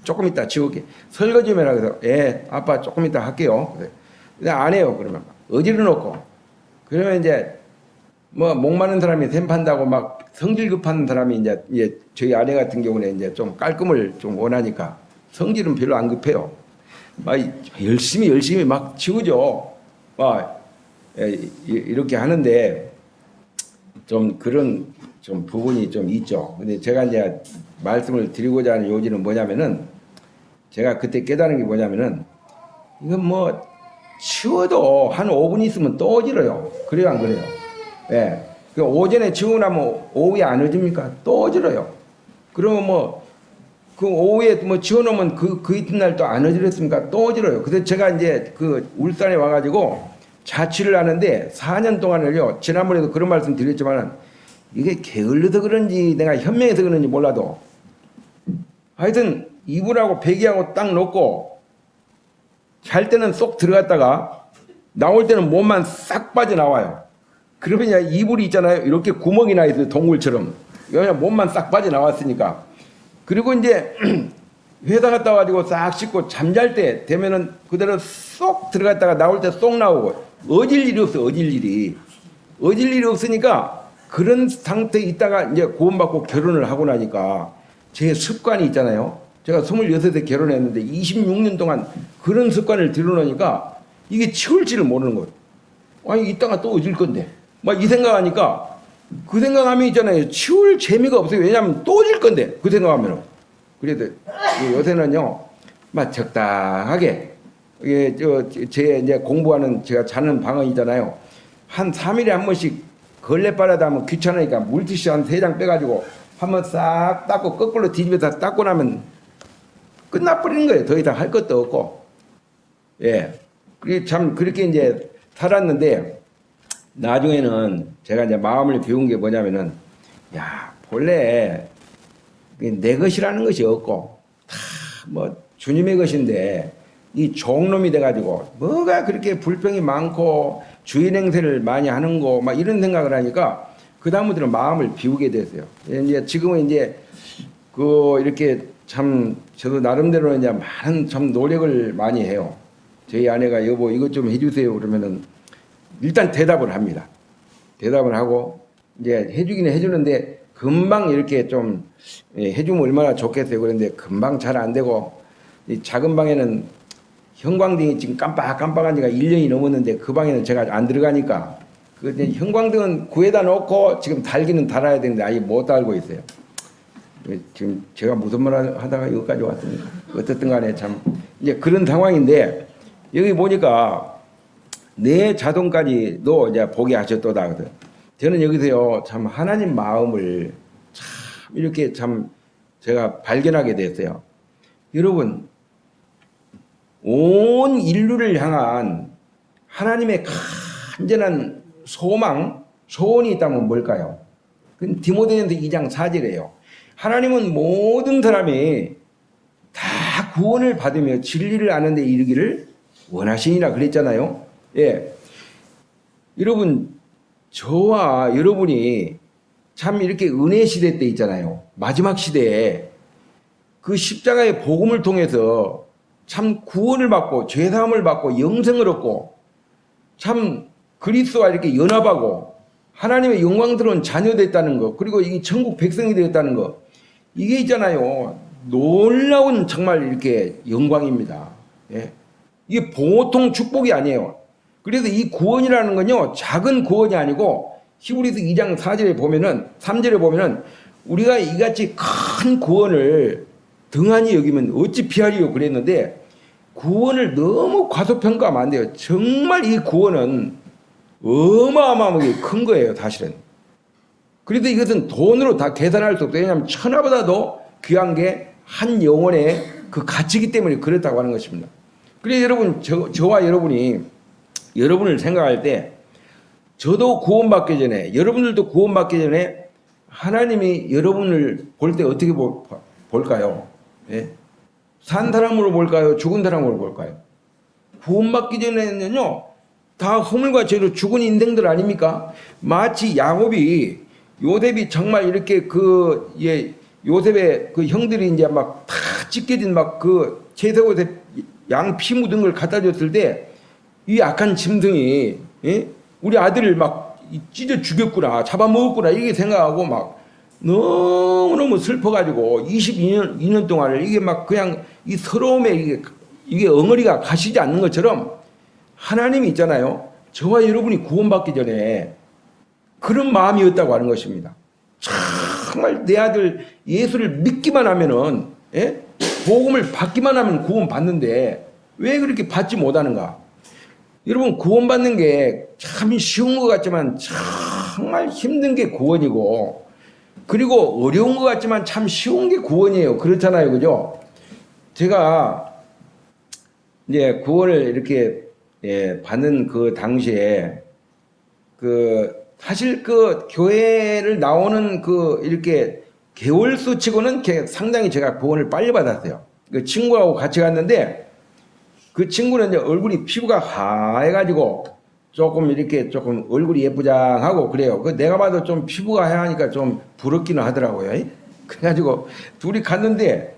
조금 이따 치울게. 설거지 좀 해라. 그래서 예, 아빠 조금 이따 할게요. 근데 안 해요. 그러면 어지러 놓고. 그러면 이제 뭐 목 마른 사람이 샘 판다고 막 성질 급한 사람이 이제 저희 아내 같은 경우는 이제 좀 깔끔을 좀 원하니까 성질은 별로 안 급해요. 막 열심히 막 치우죠. 막 이렇게 하는데 좀 그런 좀 부분이 좀 있죠. 근데 제가 이제 말씀을 드리고자 하는 요지는 뭐냐면은 제가 그때 깨달은 게 뭐냐면은 이건 뭐 치워도 한 5분 있으면 또 어지러요. 그래요, 안 그래요? 예. 그 오전에 치우고 나면 오후에 안 어집니까? 또 어지러요. 그러면 뭐 그 오후에 뭐 치워놓으면 그 이튿날 또 안 어지럽습니까? 또 어지러요. 그래서 제가 이제 그 울산에 와가지고 자취를 하는데 4년 동안을요, 지난번에도 그런 말씀 드렸지만 이게 게을러서 그런지 내가 현명해서 그런지 몰라도 하여튼 이불하고 베개하고 딱 놓고 잘 때는 쏙 들어갔다가 나올 때는 몸만 싹 빠져나와요. 그러면 이불이 있잖아요. 이렇게 구멍이 나 있어요. 동굴처럼. 그냥 몸만 싹 빠져나왔으니까. 그리고 이제 회사 갔다 와가지고 싹 씻고 잠잘 때 되면은 그대로 쏙 들어갔다가 나올 때 쏙 나오고 어질 일이 없어. 어질 일이 없으니까 그런 상태에 있다가 이제 구원받고 결혼을 하고 나니까 제 습관이 있잖아요. 제가 26에 결혼했는데 26년 동안 그런 습관을 들여놓으니까 이게 치울지를 모르는 거예요. 아니 이따가 또 어질 건데 막 이 생각하니까 그 생각하면 있잖아요. 치울 재미가 없어요. 왜냐하면 또 어질 건데 그 생각하면은. 그래도 요새는요 막 적당하게 이게 제 이제 공부하는 제가 자는 방은 있잖아요. 한 3일에 한 번씩 걸레 빨아다 하면 귀찮으니까 물티슈 한 3장 빼가지고 한번 싹 닦고 거꾸로 뒤집어서 닦고 나면 끝나버리는 거예요. 더 이상 할 것도 없고. 예. 그게 참 그렇게 이제 살았는데 나중에는 제가 이제 마음을 배운 게 뭐냐면은 야, 본래 내 것이라는 것이 없고 다 뭐 주님의 것인데 이 종놈이 돼가지고 뭐가 그렇게 불평이 많고 주인 행세를 많이 하는 거 막 이런 생각을 하니까 그 다음부터는 마음을 비우게 됐어요. 이제 지금은 이제 그 이렇게 참 저도 나름대로 이제 많은 참 노력을 많이 해요. 저희 아내가 여보 이것 좀 해주세요 그러면은 일단 대답을 합니다. 대답을 하고 이제 해주기는 해주는데 금방 이렇게 좀 해주면 얼마나 좋겠어요. 그런데 금방 잘 안 되고 이 작은 방에는 형광등이 지금 깜빡깜빡한 지가 1년이 넘었는데 그 방에는 제가 안 들어가니까 그 형광등은 구해다 놓고 지금 달기는 달아야 되는데 아예 못 달고 있어요. 지금 제가 무슨 말 하다가 여기까지 왔습니까? 어쨌든 간에 참 이제 그런 상황인데 여기 보니까 내 자손까지도 이제 보게 하셨도다 하거든. 저는 여기서요 참 하나님 마음을 참 이렇게 참 제가 발견하게 됐어요. 여러분 온 인류를 향한 하나님의 간절한 소망, 소원이 있다면 뭘까요? 그건 디모데전서 2장 4절이에요. 하나님은 모든 사람이 다 구원을 받으며 진리를 아는 데 이르기를 원하시니라 그랬잖아요. 예. 여러분 저와 여러분이 참 이렇게 은혜 시대 때 있잖아요. 마지막 시대에 그 십자가의 복음을 통해서 참 구원을 받고 죄사함을 받고 영생을 얻고 참 그리스도와 이렇게 연합하고 하나님의 영광스러운 자녀 됐다는 거 그리고 이 천국 백성이 되었다는 거 이게 있잖아요. 놀라운 정말 이렇게 영광입니다. 예. 이게 보통 축복이 아니에요. 그래서 이 구원이라는 건요 작은 구원이 아니고 히브리서 2장 4절에 보면은 3절에 보면은 우리가 이같이 큰 구원을 등한히 여기면 어찌 피하리요 그랬는데 구원을 너무 과소평가하면 안 돼요. 정말 이 구원은 어마어마하게 큰 거예요 사실은. 그래도 이것은 돈으로 다 계산할 수 없어요. 왜냐하면 천하보다도 귀한 게 한 영혼의 그 가치이기 때문에 그렇다고 하는 것입니다. 그래서 여러분 저와 여러분이 여러분을 생각할 때 저도 구원받기 전에 여러분들도 구원받기 전에 하나님이 여러분을 볼 때 어떻게 볼까요? 예? 산 사람으로 볼까요? 죽은 사람으로 볼까요? 구원받기 전에는요 다 허물과 죄로 죽은 인생들 아닙니까? 마치 야곱이 요셉이 정말 이렇게 요셉의 그 형들이 이제 막 다 찢겨진 막 그 채색옷에 양 피 묻은 걸 갖다 줬을 때 이 악한 짐승이 예? 우리 아들을 막 찢어 죽였구나, 잡아먹었구나 이게 생각하고 막 너무너무 슬퍼가지고 2년 동안을 이게 막 그냥 이 서러움에 이게 엉어리가 가시지 않는 것처럼 하나님이 있잖아요. 저와 여러분이 구원받기 전에 그런 마음이었다고 하는 것입니다. 정말 내 아들 예수를 믿기만 하면은 예? 복음을 받기만 하면 구원 받는데 왜 그렇게 받지 못하는가? 여러분 구원받는 게 참 쉬운 것 같지만 정말 힘든 게 구원이고 그리고 어려운 것 같지만 참 쉬운 게 구원이에요. 그렇잖아요, 그죠? 제가 이제 구원을 이렇게 예, 받는 그 당시에 그 사실 그 교회를 나오는 그 이렇게 개월수 치고는 상당히 제가 구원을 빨리 받았어요. 그 친구하고 같이 갔는데 그 친구는 이제 얼굴이 피부가 하얘가지고 조금 이렇게 조금 얼굴이 예쁘장하고 그래요. 그 내가 봐도 좀 피부가 하얘니까 좀 부럽기는 하더라고요. 그래가지고 둘이 갔는데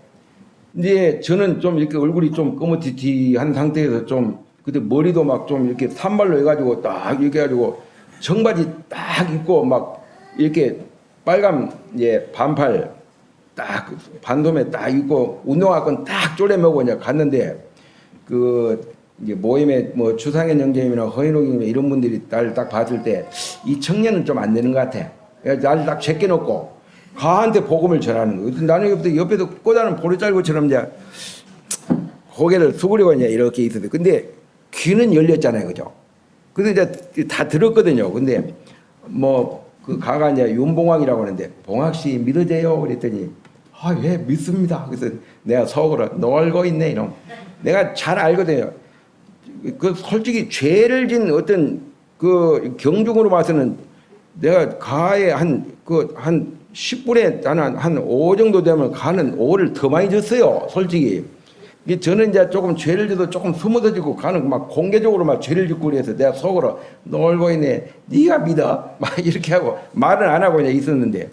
이제 저는 좀 이렇게 얼굴이 좀 꺼머티티한 상태에서 좀 그때 머리도 막 좀 이렇게 산발로 해가지고 딱 이렇게 해가지고 청바지 딱 입고 막 이렇게 빨간 이제 반팔 딱 반소매 딱 입고 운동화건 딱 쪼래매고 이제 갔는데 그 이제 모임에 뭐 주상현 형제님이나 허인호 형님 이런 분들이 날 딱 봤을 때 이 청년은 좀 안 되는 것 같아. 나를 딱 제껴놓고 가한테 복음을 전하는 거. 나는 옆에도 꼬다는 보리쌀고처럼 이제 고개를 숙이고 이제 이렇게 있었어요. 근데 귀는 열렸잖아요, 그죠? 근데 이제 다 들었거든요. 근데 뭐 그 가가 이제 윤봉학이라고 하는데 봉학 씨 믿어져요? 그랬더니 아, 예, 믿습니다. 그래서 내가 속으로 놀고 있네 이놈. 내가 잘 알거든요. 그 솔직히 죄를 진 어떤 그 경중으로 봐서는 내가 가에 한 10분에 한 5 정도 되면 가는 5를 더 많이 졌어요. 솔직히. 저는 이제 조금 죄를 져도 조금 숨어서 지고 가는 막 공개적으로 막 죄를 짓고 그래서 내가 속으로 놀고 있네. 네가 믿어? 막 이렇게 하고 말은 안 하고 그냥 있었는데.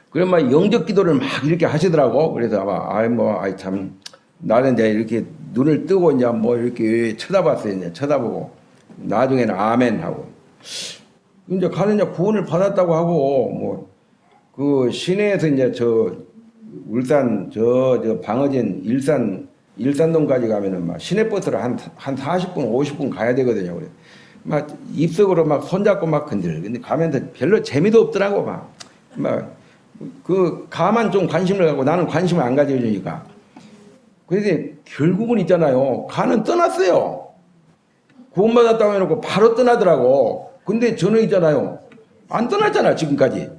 그래 막 영적 기도를 막 이렇게 하시더라고. 그래서 아마 참 나는 이제 이렇게 눈을 뜨고 이제 뭐 이렇게 쳐다봤어요. 이제 쳐다보고 나중에는 아멘 하고 이제 가는 이제 구원을 받았다고 하고 뭐 그 시내에서 이제 저 울산 저 방어진 일산동까지 가면은 막 시내버스로 한 40분 50분 가야 되거든요. 그래 막 입석으로 막 손잡고 막 근데 가면 별로 재미도 없더라고 막 그 가만 좀 관심을 갖고 나는 관심을 안 가져주니까. 그래서 결국은 있잖아요. 가는 떠났어요. 구원받았다고 해놓고 바로 떠나더라고. 근데 저는 있잖아요. 안 떠났잖아 지금까지.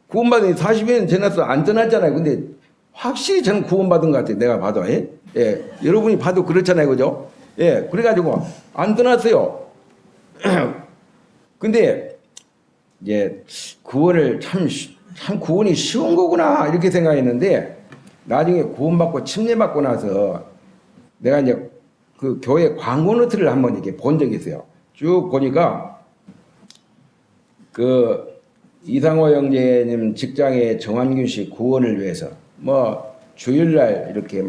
구원받은 40년 지났어. 안 떠났잖아요. 근데 확실히 저는 구원받은 것 같아요. 내가 봐도. 예? 예. 여러분이 봐도 그렇잖아요. 그죠? 예. 그래가지고 안 떠났어요. 근데 이제 구원을 참 구원이 쉬운 거구나 이렇게 생각했는데 나중에 구원받고 침례받고 나서 내가 이제 그 교회 광고 노트를 한번 이렇게 본 적이 있어요. 쭉 보니까 그 이상호 형제님 직장의 정한균 씨 구원을 위해서 뭐 주일날 이렇게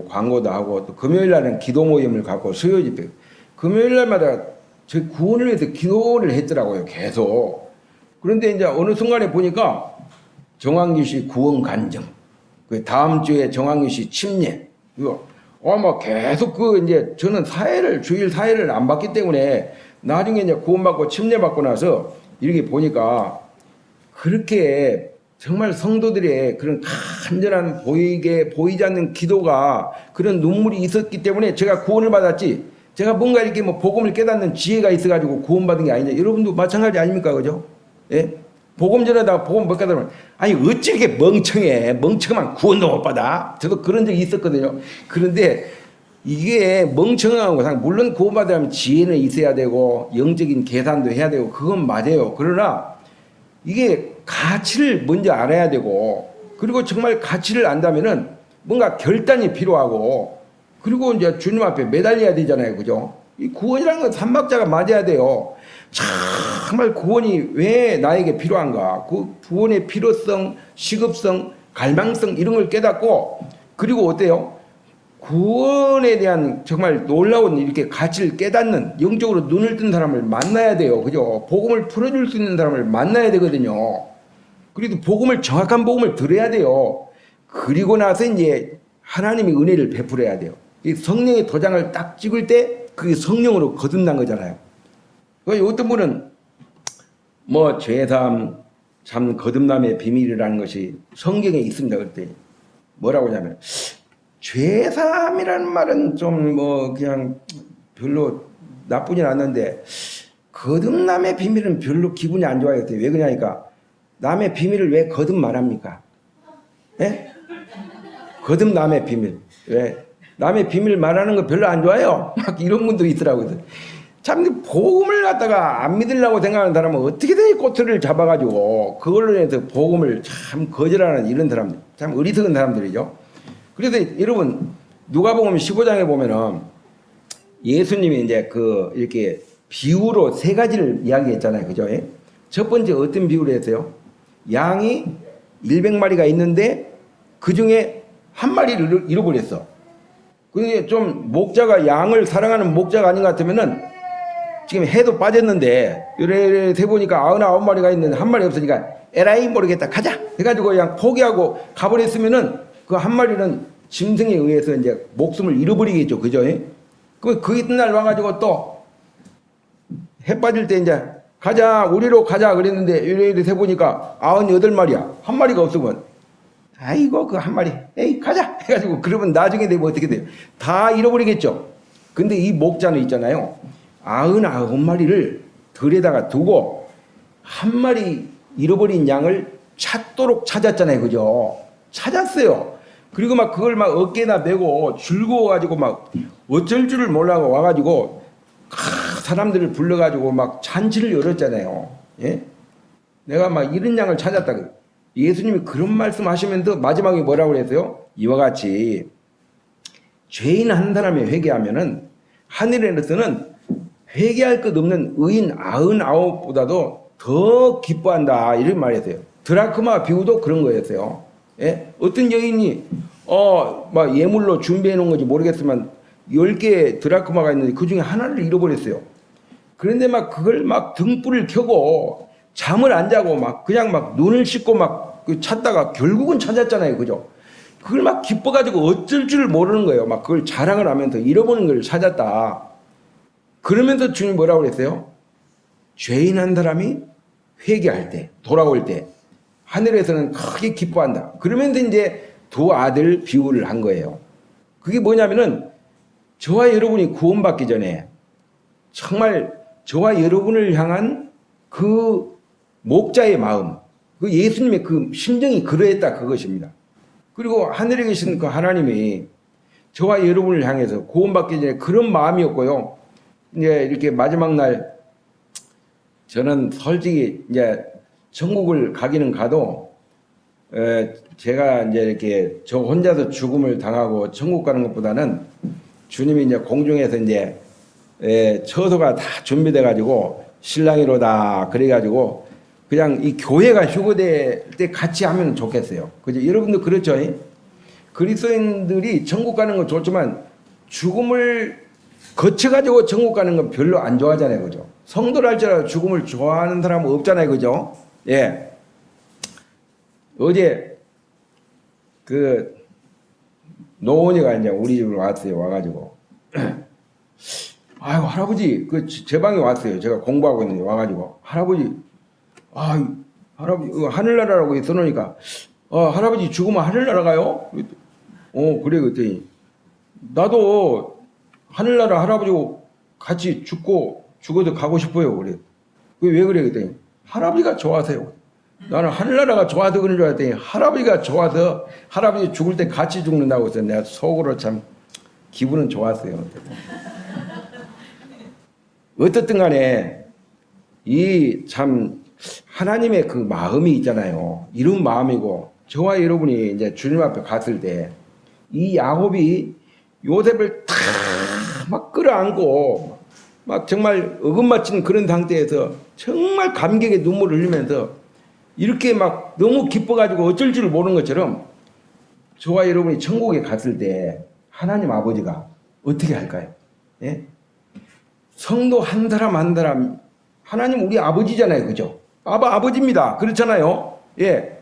광고도 하고 또 금요일날은 기도 모임을 갖고 수요 집회 금요일날마다 저 구원을 위해서 기도를 했더라고요. 계속. 그런데 이제 어느 순간에 보니까 정한균 씨 구원 간증 그 다음 주에 정한균 씨 침례 이거 막 계속 이제 저는 주일 사회를 안 받기 때문에 나중에 이제 구원받고 침례받고 나서 이렇게 보니까 그렇게 정말 성도들의 그런 간절한 보이지 않는 기도가 그런 눈물이 있었기 때문에 제가 구원을 받았지 제가 뭔가 이렇게 뭐 복음을 깨닫는 지혜가 있어가지고 구원받은 게 아니냐. 여러분도 마찬가지 아닙니까? 그죠? 예? 복음 전에다가 복음 못 깨달으면 아니 어찌 이렇게 멍청하면 구원도 못 받아. 저도 그런 적이 있었거든요. 그런데 이게 멍청한 거 물론 구원받으려면 지혜는 있어야 되고 영적인 계산도 해야 되고 그건 맞아요. 그러나 이게 가치를 먼저 알아야 되고 그리고 정말 가치를 안다면은 뭔가 결단이 필요하고 그리고 이제 주님 앞에 매달려야 되잖아요. 그죠? 이 구원이라는 건 삼박자가 맞아야 돼요. 정말 구원이 왜 나에게 필요한가? 그 구원의 필요성, 시급성, 갈망성 이런 걸 깨닫고, 그리고 어때요? 구원에 대한 정말 놀라운 이렇게 가치를 깨닫는, 영적으로 눈을 뜬 사람을 만나야 돼요. 그죠? 복음을 풀어줄 수 있는 사람을 만나야 되거든요. 그래도 정확한 복음을 들어야 돼요. 그리고 나서 이제 하나님이 은혜를 베풀어야 돼요. 이 성령의 도장을 딱 찍을 때 그게 성령으로 거듭난 거잖아요. 어떤 분은 뭐 죄사함, 참 거듭남의 비밀이라는 것이 성경에 있습니다. 그랬더니 뭐라고 하냐면, 죄사함이라는 말은 좀 뭐 그냥 별로 나쁘진 않는데 거듭남의 비밀은 별로 기분이 안 좋아요. 왜 그러냐니까, 남의 비밀을 왜 거듭 말합니까? 예? 거듭남의 비밀. 왜? 남의 비밀 말하는 거 별로 안 좋아요. 막 이런 분도 있더라고요. 참, 복음을 갖다가 안 믿으려고 생각하는 사람은 어떻게든 꼬투리를 잡아가지고 그걸로 해서 복음을 참 거절하는 이런 사람들, 참 어리석은 사람들이죠. 그래서 여러분, 누가복음 15장에 보면은 예수님이 이제 이렇게 비유로 세 가지를 이야기했잖아요. 그죠? 첫 번째 어떤 비유를 했어요? 양이 100마리가 있는데 그 중에 한 마리를 잃어버렸어. 근데 좀 목자가, 양을 사랑하는 목자가 아닌 것 같으면은 지금 해도 빠졌는데 이래 세보니까 99마리가 있는데 한 마리 없으니까 에라이 모르겠다 가자 해가지고 그냥 포기하고 가버렸으면은 그 한 마리는 짐승에 의해서 이제 목숨을 잃어버리겠죠. 그죠? 그 이튿날 와가지고 또 해 빠질 때 이제 가자, 우리로 가자 그랬는데 이래 세보니까 98마리야. 한 마리가 없으면 아이고 그 한 마리 에이 가자 해가지고, 그러면 나중에 되면 어떻게 돼요? 다 잃어버리겠죠. 근데 이 목자는 있잖아요, 99마리를 들에다가 두고 한 마리 잃어버린 양을 찾도록 찾았잖아요. 그죠? 찾았어요. 그리고 막 그걸 막 어깨에다 메고 즐거워가지고 막 어쩔 줄을 몰라고 와가지고 사람들을 불러가지고 막 잔치를 열었잖아요. 예? 내가 막 이런 양을 찾았다. 예수님이 그런 말씀 하시면서 마지막에 뭐라고 그랬어요? 이와 같이 죄인 한 사람이 회개하면은 하늘에서는 회개할 것 없는 의인 99보다도 더 기뻐한다. 이렇게 말했어요. 드라크마 비유도 그런 거였어요. 예? 어떤 여인이 막 예물로 준비해 놓은 건지 모르겠지만 10개 드라크마가 있는데 그 중에 하나를 잃어버렸어요. 그런데 막 그걸 막 등불을 켜고 잠을 안 자고 막 그냥 막 눈을 씻고 막 찾다가 결국은 찾았잖아요. 그죠? 그걸 막 기뻐가지고 어쩔 줄 모르는 거예요. 막 그걸 자랑을 하면서 잃어버린 걸 찾았다. 그러면서 주님이 뭐라고 그랬어요? 죄인 한 사람이 회개할 때, 돌아올 때 하늘에서는 크게 기뻐한다. 그러면서 이제 두 아들 비유를 한 거예요. 그게 뭐냐면은 저와 여러분이 구원받기 전에 정말 저와 여러분을 향한 그 목자의 마음, 그 예수님의 그 심정이 그러했다, 그것입니다. 그리고 하늘에 계신 그 하나님이 저와 여러분을 향해서 구원받기 전에 그런 마음이었고요. 이제 이렇게 마지막 날 저는 솔직히 이제 천국을 가기는 가도 제가 이제 이렇게 저 혼자서 죽음을 당하고 천국 가는 것보다는 주님이 이제 공중에서 이제 처소가 다 준비돼 가지고 신랑이로다 그래 가지고 그냥 이 교회가 휴거될 때 같이 하면 좋겠어요. 그죠? 여러분도 그렇죠? 그리스도인들이 천국 가는 건 좋지만 죽음을 거쳐 가지고 천국 가는 건 별로 안 좋아하잖아요. 그죠? 성도랄지라도 죽음을 좋아하는 사람은 없잖아요. 그죠? 예. 어제 그 노원이가 이제 우리 집으로 왔어요. 와가지고 아이고 할아버지 그 제 방에 왔어요. 제가 공부하고 있는데 와가지고 할아버지 할아버지 하늘나라라고 써놓으니까 할아버지 죽으면 하늘나라 가요? 그래 그랬더니 나도 하늘나라 할아버지하고 같이 죽어도 가고 싶어요. 그래. 그게 왜 그래 그랬더니 할아버지가 좋아서요. 나는 하늘나라가 좋아서 그런 줄 알았더니 할아버지가 좋아서 할아버지 죽을 때 같이 죽는다고 해서 내가 속으로 참 기분은 좋았어요. 어떻든 간에 이 참 하나님의 그 마음이 있잖아요. 이런 마음이고 저와 여러분이 이제 주님 앞에 갔을 때 이 야곱이 요셉을 다 막 끌어안고 막 정말 어긋맞힌 그런 상태에서 정말 감격의 눈물을 흘리면서 이렇게 막 너무 기뻐가지고 어쩔 줄 모르는 것처럼 저와 여러분이 천국에 갔을 때 하나님 아버지가 어떻게 할까요? 예? 성도 한 사람 한 사람 하나님 우리 아버지잖아요, 그죠? 아버지입니다. 그렇잖아요. 예.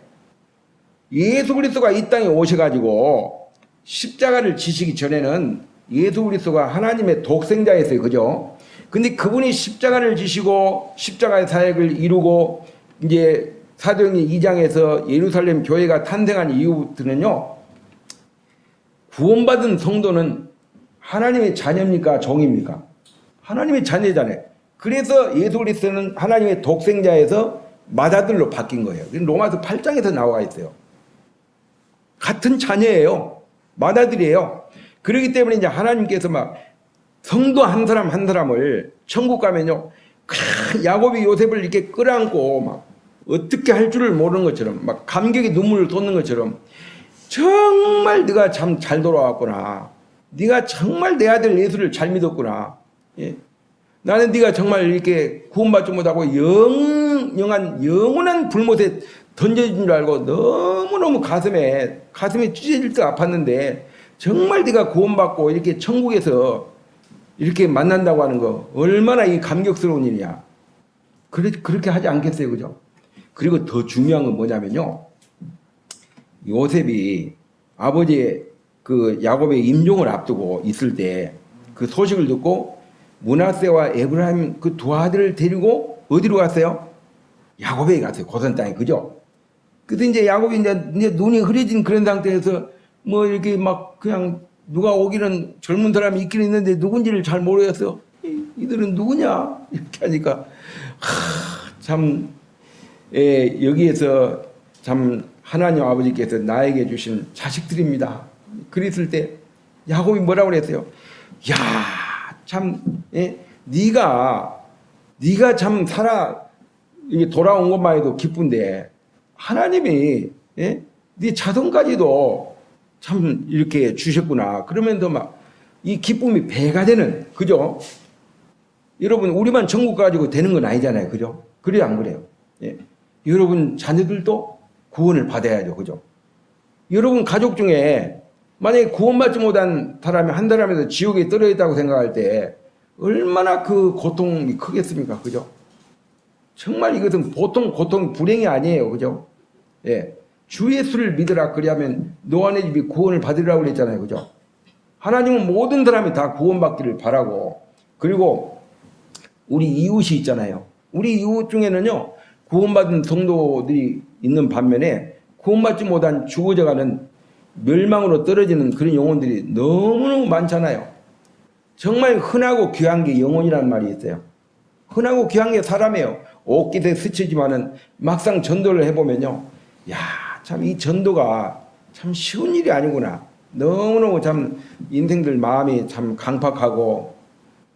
예수 그리스도가 이 땅에 오셔가지고 십자가를 지시기 전에는 예수 그리스도가 하나님의 독생자였어요, 그죠? 근데 그분이 십자가를 지시고 십자가의 사역을 이루고 이제 사도행전 2장에서 예루살렘 교회가 탄생한 이후부터는요, 구원받은 성도는 하나님의 자녀입니까? 종입니까? 하나님의 자녀잖아요. 그래서 예수 그리스도는 하나님의 독생자에서 맏아들로 바뀐 거예요. 로마서 8장에서 나와 있어요. 같은 자녀예요. 맏아들이에요. 그렇기 때문에 이제 하나님께서 막 성도 한 사람 한 사람을 천국 가면요, 야곱이 요셉을 이렇게 끌어안고 막 어떻게 할 줄을 모르는 것처럼 막 감격의 눈물을 쏟는 것처럼 정말 네가 참 잘 돌아왔구나. 네가 정말 내 아들 예수를 잘 믿었구나. 예? 나는 네가 정말 이렇게 구원받지 못하고 영원한 불못에 던져진 줄 알고 너무너무 가슴에 찢어질 듯 아팠는데 정말 네가 구원받고 이렇게 천국에서 이렇게 만난다고 하는 거 얼마나 이 감격스러운 일이냐. 그렇게 하지 않겠어요, 그죠? 그리고 더 중요한 건 뭐냐면요, 요셉이 아버지의 그 야곱의 임종을 앞두고 있을 때 그 소식을 듣고 므낫세와 에브라임 그 두 아들을 데리고 어디로 갔어요? 야곱에게 갔어요. 고선 땅에, 그죠? 그래서 이제 야곱이 이제 눈이 흐려진 그런 상태에서 뭐 이렇게 막 그냥 누가 오기는 젊은 사람이 있긴 있는데 누군지를 잘 모르겠어. 이들은 누구냐? 이렇게 하니까 참 여기에서 참 하나님 아버지께서 나에게 주신 자식들입니다. 그랬을 때 야곱이 뭐라고 그랬어요? 야, 참, 네가 참 이게 돌아온 것만 해도 기쁜데 하나님이 네 자손까지도 참 이렇게 주셨구나. 그러면서 막 이 기쁨이 배가 되는, 그죠? 여러분, 우리만 천국 가지고 되는 건 아니잖아요, 그죠? 그래요, 안 그래요? 예. 여러분 자녀들도 구원을 받아야죠, 그죠? 여러분 가족 중에 만약에 구원받지 못한 사람이 한 사람에서 지옥에 떨어졌다고 생각할 때 얼마나 그 고통이 크겠습니까, 그죠? 정말 이것은 보통 고통, 불행이 아니에요, 그죠? 예. 주 예수를 믿으라 그리하면 노아네 집이 구원을 받으리라고 그랬잖아요, 그죠? 하나님은 모든 사람이 다 구원받기를 바라고, 그리고 우리 이웃이 있잖아요. 우리 이웃 중에는요, 구원받은 성도들이 있는 반면에 구원받지 못한 죽어져가는 멸망으로 떨어지는 그런 영혼들이 너무너무 많잖아요. 정말 흔하고 귀한 게 영혼이라는 말이 있어요. 흔하고 귀한 게 사람이에요. 옷깃에 스치지만은 막상 전도를 해보면요, 야, 참 이 전도가 참 쉬운 일이 아니구나. 너무너무 참 인생들 마음이 참 강팍하고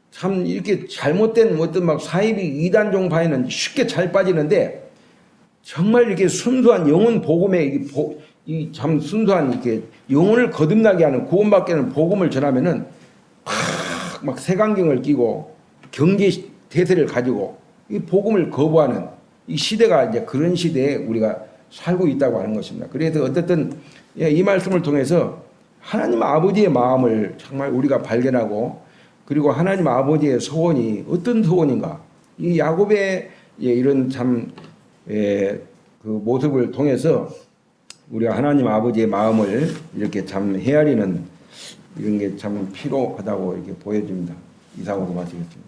참 이렇게 잘못된 어떤 막 사이비 이단 종파에는 쉽게 잘 빠지는데 정말 이렇게 순수한 영혼 복음에 이 참 순수한 이렇게 영혼을 거듭나게 하는 구원받게 하는 복음을 전하면은 막 색안경을 끼고 경계 대세를 가지고 이 복음을 거부하는 이 시대가 이제 그런 시대에 우리가 살고 있다고 하는 것입니다. 그래서 어쨌든 이 말씀을 통해서 하나님 아버지의 마음을 정말 우리가 발견하고, 그리고 하나님 아버지의 소원이 어떤 소원인가, 이 야곱의 이런 참 그 모습을 통해서 우리가 하나님 아버지의 마음을 이렇게 참 헤아리는 이런 게 참 필요하다고 이렇게 보여집니다. 이상으로 마치겠습니다.